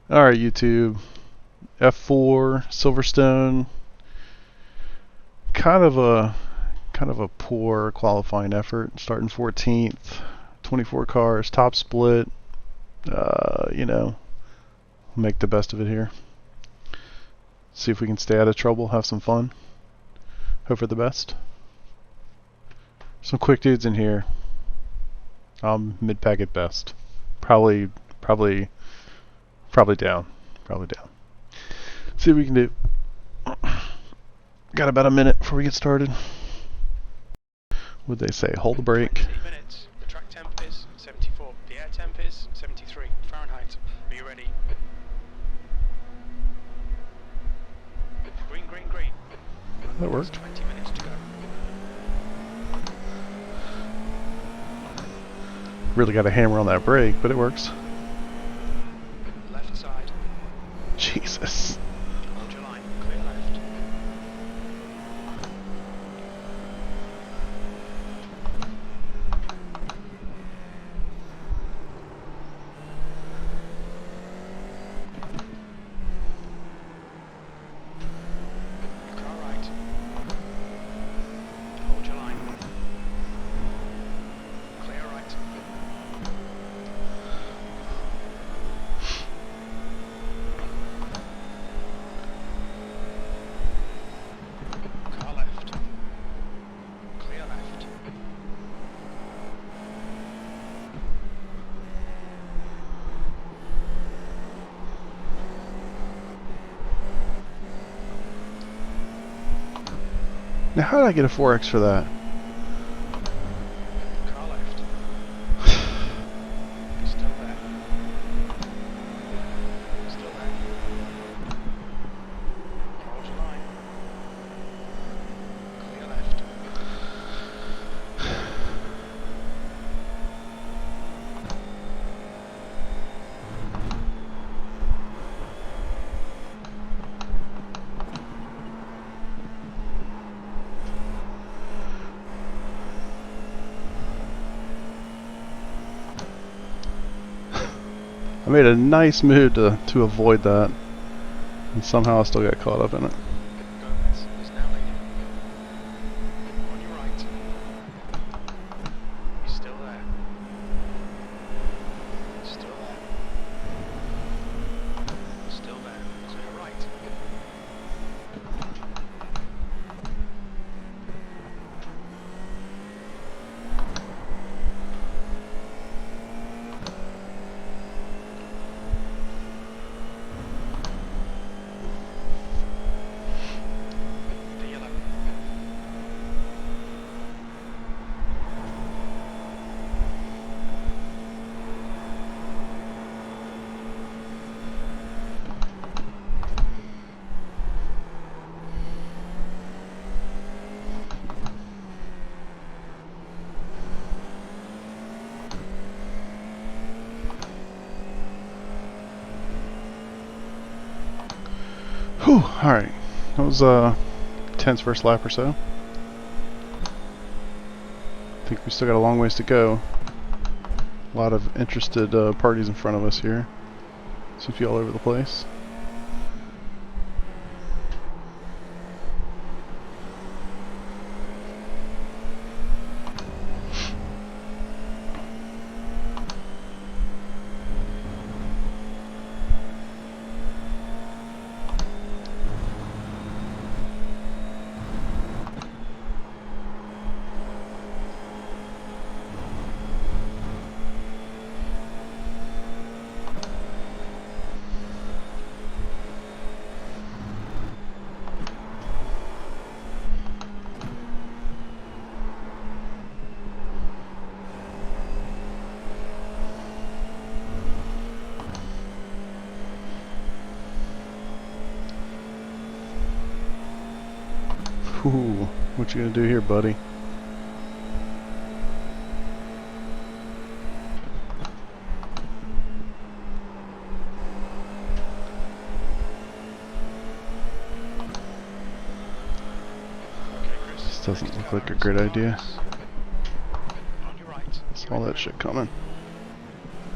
Alright, YouTube. F4, Silverstone. Kind of a poor qualifying effort. Starting 14th, 24 cars, top split. You know, make the best of it here. See if we can stay out of trouble, have some fun. Hope for the best. Some quick dudes in here. I'm mid-pack at best. Probably down. Probably down. See what we can do. Got about a minute before we get started. What'd they say? Hold the brake. 20 minutes. The track temp is 74. The air temp is 73 Fahrenheit. Are you ready? Green, green, green. That worked. 20 minutes to go. Really got a hammer on that brake, but it works. Left side. Jesus. Hold your line. Clear left. Car right. Hold your line. Clear right. Car left. Clear left. Now, how did I get a 4X for that? Car left. Still there. Still there. Hold your line. Clear left. I made a nice move to avoid that, and somehow I still got caught up in it. Gomez is now leading. On your right. He's still there. Still there. Still there. Clear right. P11. Whew, alright. That was tense first lap or so. I think we still got a long ways to go. A lot of interested parties in front of us here. Seems to be all over the place. Ooh, what you gonna do here, buddy? Okay, Chris. This doesn't Next look car like a is great idea. Barber's. On your right. Saw that shit coming.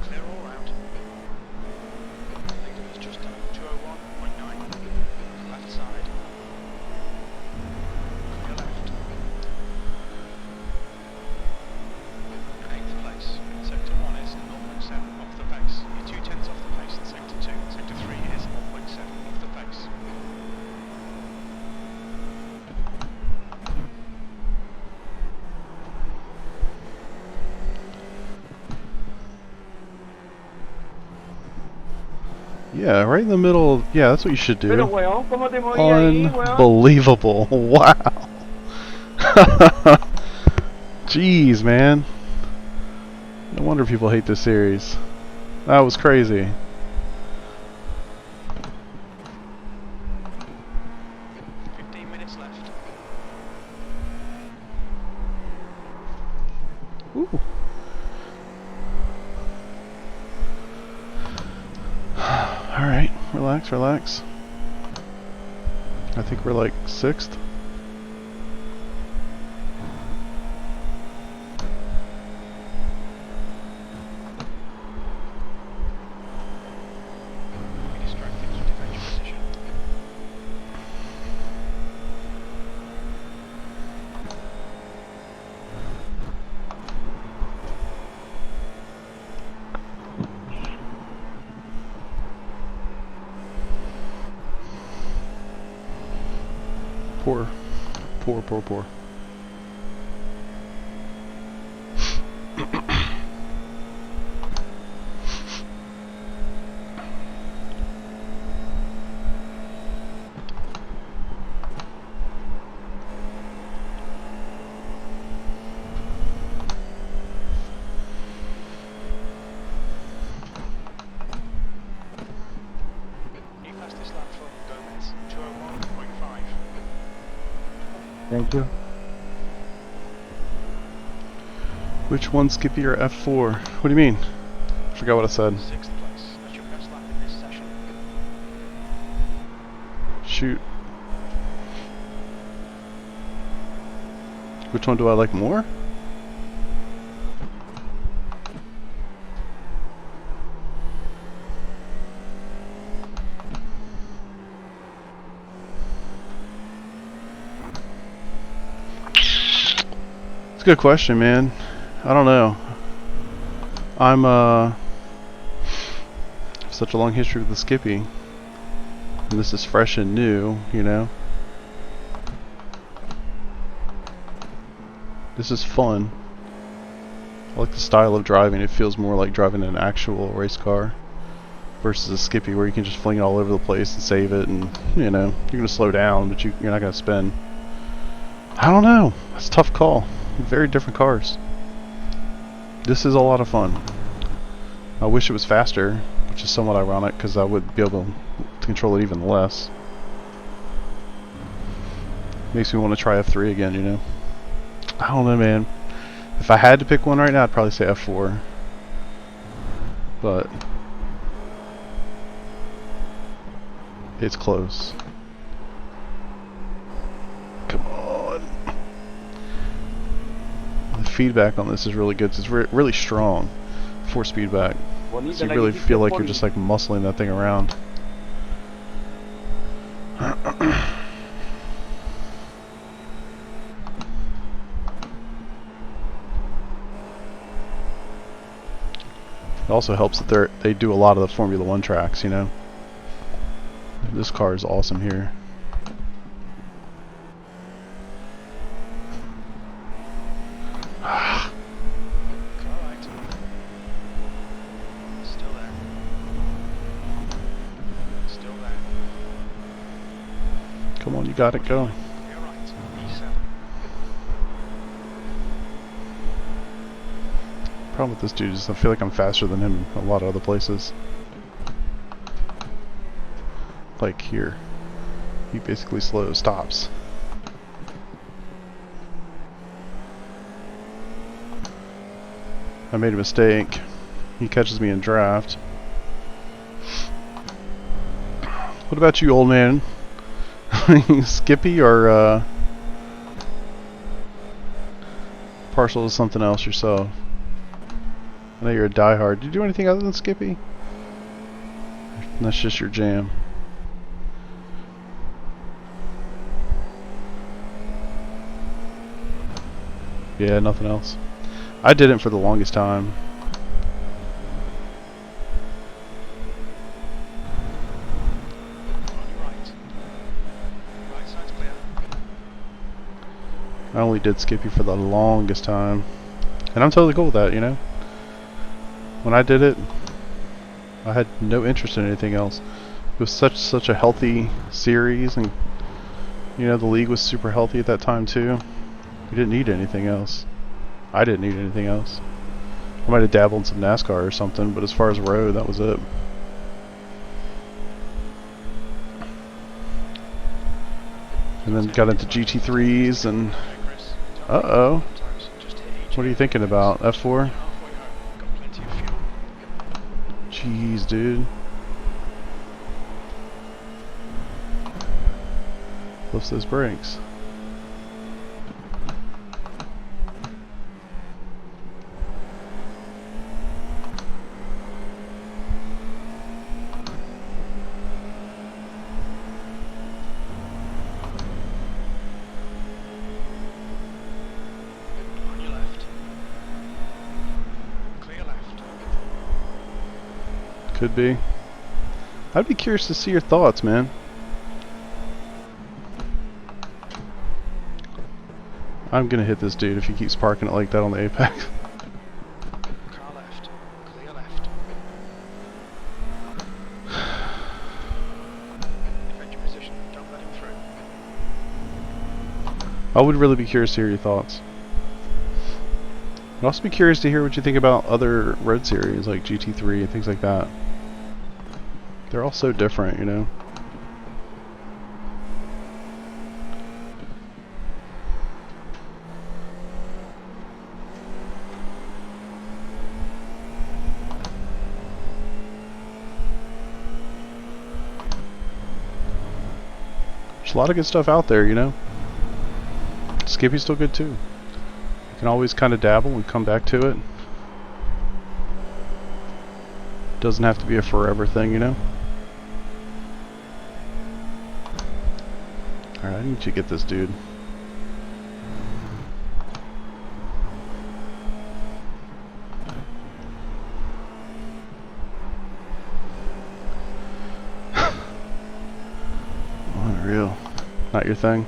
Clear all round. Leader is Yeah, right in the middle. Yeah, that's what you should Pero do. weón, ¿cómo te moví ahí, weón? Unbelievable. Wow. Jeez, man. No wonder people hate this series. That was crazy. Left. Ooh. Alright, relax, relax. I think we're like 6th. Poor. Poor, poor, poor. You passed this lap from Gomez, 201.5. Thank you. Which one, Skippy or F4? What do you mean? I forgot what I said. 6th place. That's your best lap in this session. Shoot. Which one do I like more? It's a good question, man. I don't know. I'm such a long history with the Skippy. And this is fresh and new, you know. This is fun. I like the style of driving. It feels more like driving an actual race car versus a Skippy where you can just fling it all over the place and save it, and you know, you're gonna slow down, but you're not gonna spin. I don't know. It's a tough call. Very different cars. This is a lot of fun. I wish it was faster, which is somewhat ironic because I would be able to control it even less. Makes me want to try F3 again, you know. I don't know, man. If I had to pick one right now, I'd probably say F4. But it's close. Come on. The feedback on this is really good. It's really strong. Force feedback. So you really feel like you're just like muscling that thing around. It also helps that they do a lot of the Formula 1 tracks, you know. This car is awesome here. Come on, you got it, go. Problem with this dude is I feel like I'm faster than him in a lot of other places. Like here. He basically stops. I made a mistake. He catches me in draft. What about you, old man? Skippy or partial to something else yourself? I know you're a diehard. Did you do anything other than Skippy? That's just your jam. Yeah, nothing else. I did it for the longest time. I only did Skippy for the longest time. And I'm totally cool with that, you know? When I did it, I had no interest in anything else. It was such a healthy series, and you know the league was super healthy at that time too. We didn't need anything else. I didn't need anything else. I might have dabbled in some NASCAR or something, but as far as road, that was it. And then got into GT3s and uh-oh. What are you thinking about? F4? Jeez, dude. Lifts those brakes. On your left. Clear left. Could be. I'd be curious to see your thoughts, man. I'm gonna hit this dude if he keeps parking it like that on the apex. Car left. Clear left. Defend your position. Don't let him through. I would really be curious to hear your thoughts. I'd also be curious to hear what you think about other road series like GT3 and things like that. They're all so different, you know. There's a lot of good stuff out there, you know. Skippy's still good too. You can always kind of dabble and come back to it. Doesn't have to be a forever thing, you know. Alright, I need to get this dude. Unreal. Not your thing?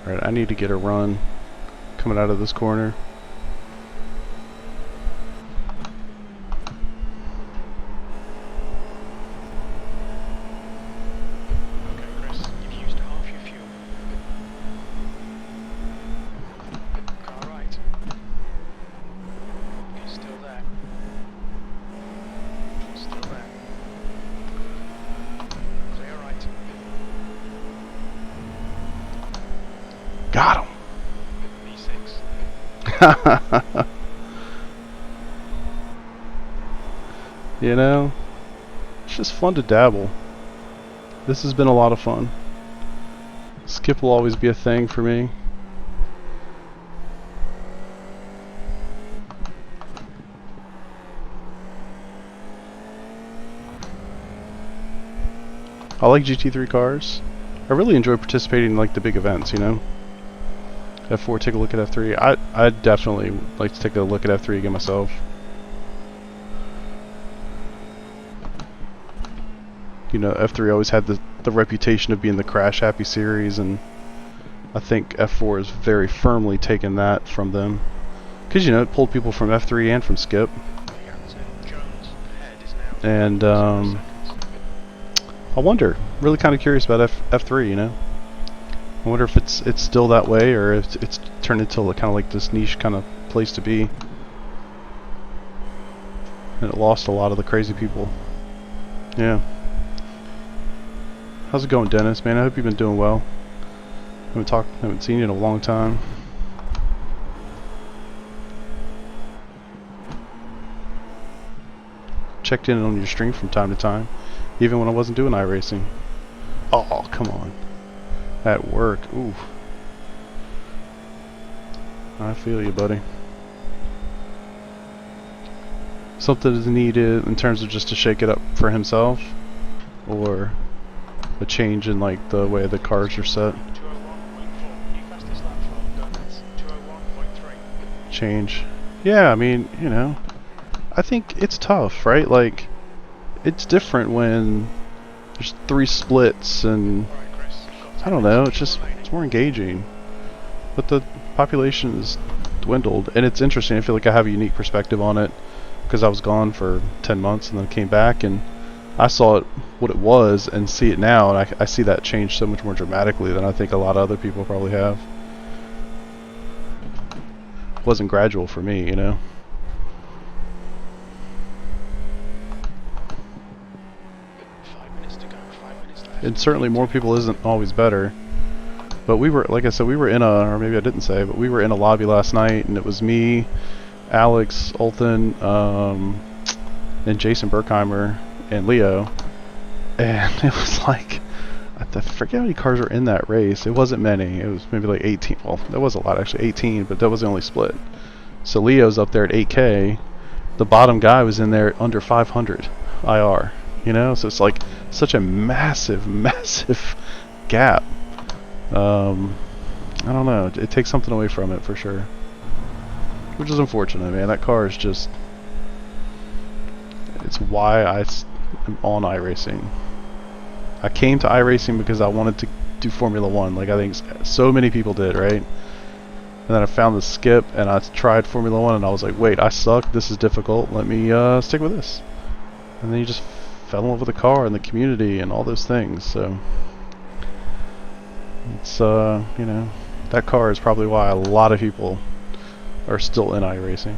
Alright, I need to get a run coming out of this corner. Okay, Chris, you've used half your fuel. Car right. Okay, still there. Still there. Clear right. Got him! V6. You know, it's just fun to dabble. This has been a lot of fun. Skip will always be a thing for me. I like GT3 cars. I really enjoy participating in like the big events, you know. F4, take a look at F3. I'd definitely like to take a look at F3 again myself. You know, F3 always had the reputation of being the crash-happy series, and I think F4 has very firmly taken that from them. Because, you know, it pulled people from F3 and from Skip. And, I wonder, really kind of curious about F3, you know? I wonder if it's still that way, or if it's turned into kind of like this niche kind of place to be. And it lost a lot of the crazy people. Yeah. How's it going, Dennis? Man, I hope you've been doing well. Haven't seen you in a long time. Checked in on your stream from time to time, even when I wasn't doing iRacing. Oh, come on. At work, ooh. I feel you, buddy. Something is needed in terms of just to shake it up for himself, or a change in like the way the cars are set. 201.4. New fastest lap for Gomez. 201.3. Change. Yeah, I mean, you know, I think it's tough, right? Like, it's different when there's 3 splits and Alright, Chris. I don't know, it's more engaging. But the population is dwindled. And it's interesting. I feel like I have a unique perspective on it because I was gone for 10 months and then came back and I saw it what it was and see it now, and I see that change so much more dramatically than I think a lot of other people probably have. It wasn't gradual for me, you know. And certainly more people isn't always better. But we were, like I said, we were in a, or maybe I didn't say, but we were in a lobby last night, and it was me, Alex, Olten, and Jason Berkheimer, and Leo. And it was like, I forget how many cars were in that race. It wasn't many. It was maybe like 18. Well, that was a lot actually, 18, but that was the only split. So Leo's up there at 8K. The bottom guy was in there under 500 IR. You know, so it's like such a massive, massive gap. I don't know. It takes something away from it for sure, which is unfortunate, man. That car is just. It's why I am on iRacing. I came to iRacing because I wanted to do Formula One, like I think so many people did, right? And then I found the skip, and I tried Formula One, and I was like, wait, I suck. This is difficult. Let me stick with this. And then you just fell in love with the car and the community and all those things. So it's you know, that car is probably why a lot of people are still in iRacing.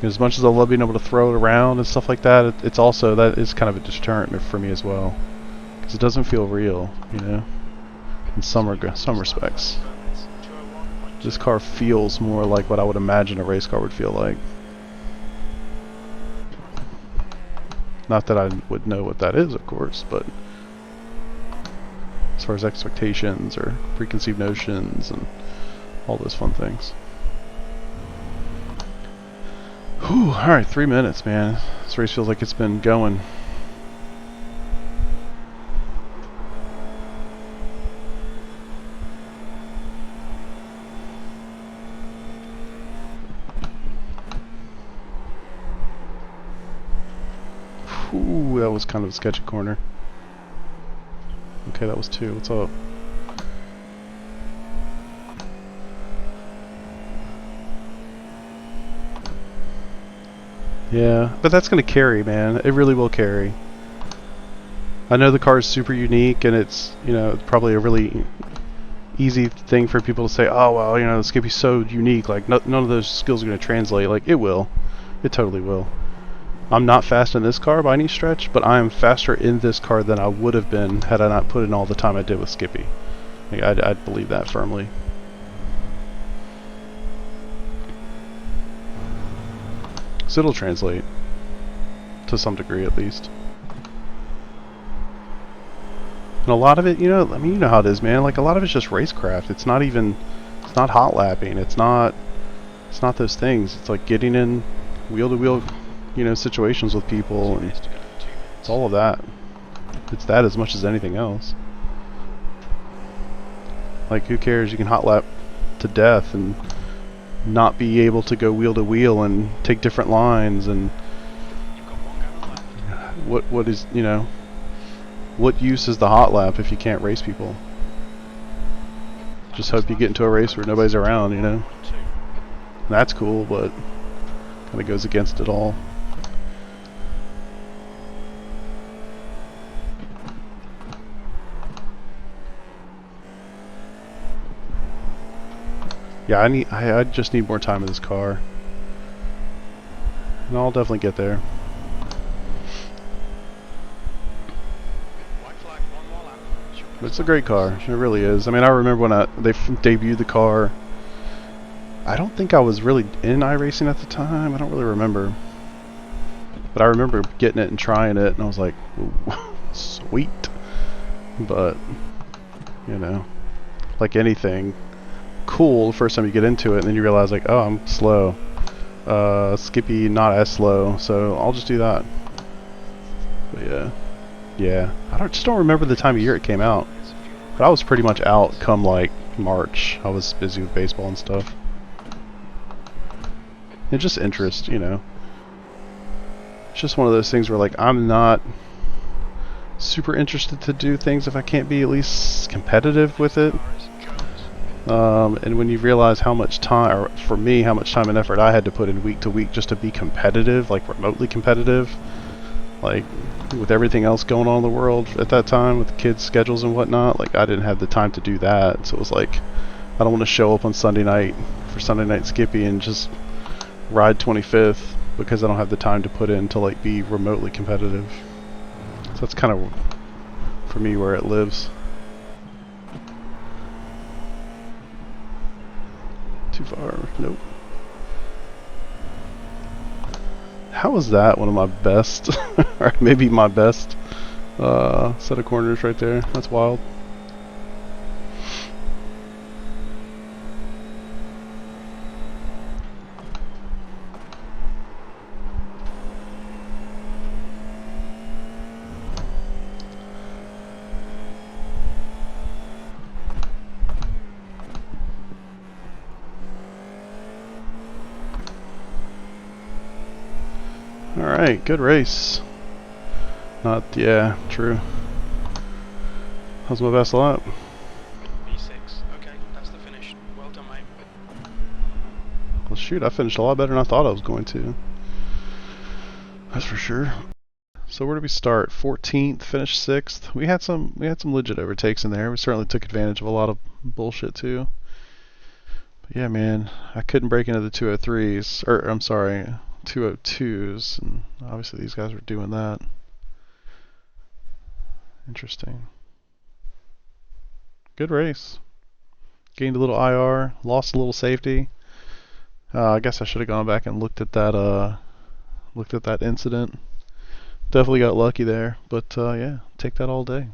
As much as I love being able to throw it around and stuff like that, it's also, that is kind of a deterrent for me as well, because it doesn't feel real, you know, in some respects. This car feels more like what I would imagine a race car would feel like. Not that I would know what that is, of course, but as far as expectations or preconceived notions and all those fun things. Whew, alright, 3 minutes, man. This race feels like it's been going. Ooh, that was kind of a sketchy corner. Okay, that was 2. What's up? Yeah, but that's going to carry, man. It really will carry. I know the car is super unique, and it's, you know, it's probably a really easy thing for people to say, oh, well, you know, this could be so unique, like, none of those skills are going to translate. Like, it will. It totally will. I'm not fast in this car by any stretch, but I am faster in this car than I would have been had I not put in all the time I did with Skippy. Like, I believe that firmly. So it'll translate, to some degree at least. And a lot of it, you know, I mean, you know how it is, man. Like, a lot of it's just racecraft. It's not even, it's not hot lapping. It's not those things. It's like getting in wheel-to-wheel, you know, situations with people, and it's all of that. It's that as much as anything else. Like, who cares? You can hot lap to death and not be able to go wheel to wheel and take different lines, and what is, you know, what use is the hot lap if you can't race people? Just hope you get into a race where nobody's around, you know. And that's cool, but kind of goes against it all. Yeah, I just need more time in this car. And I'll definitely get there. But it's a great car. It really is. I mean, I remember when they debuted the car. I don't think I was really in iRacing at the time. I don't really remember. But I remember getting it and trying it, and I was like, ooh, sweet. But, you know, like anything, cool the first time you get into it, and then you realize, like, oh, I'm slow. Skippy not as slow, so I'll just do that. But yeah, I just don't remember the time of year it came out. But I was pretty much out come like March. I was busy with baseball and stuff. It's just interest, you know. It's just one of those things where, like, I'm not super interested to do things if I can't be at least competitive with it. And when you realize how much time, or for me, how much time and effort I had to put in week to week just to be competitive, like remotely competitive, like with everything else going on in the world at that time, with the kids' schedules and whatnot, like I didn't have the time to do that. So it was like, I don't want to show up on Sunday night for Sunday Night Skippy and just ride 25th because I don't have the time to put in to like be remotely competitive. So that's kind of, for me, where it lives. Too far, nope. How is that one of my best, or maybe my best set of corners right there? That's wild. Alright, good race. Not, yeah, true. How's my best lap? B6. Okay, that's the finish. Well done, mate. Well, shoot, I finished a lot better than I thought I was going to. That's for sure. So where did we start? 14th, finished 6th. We had some legit overtakes in there. We certainly took advantage of a lot of bullshit too. But yeah, man, I couldn't break into the 203s, or I'm sorry, 202s, and obviously these guys were doing that. Interesting. Good race. Gained a little IR, lost a little safety. I guess I should have gone back and looked at that incident. Definitely got lucky there, but yeah, take that all day.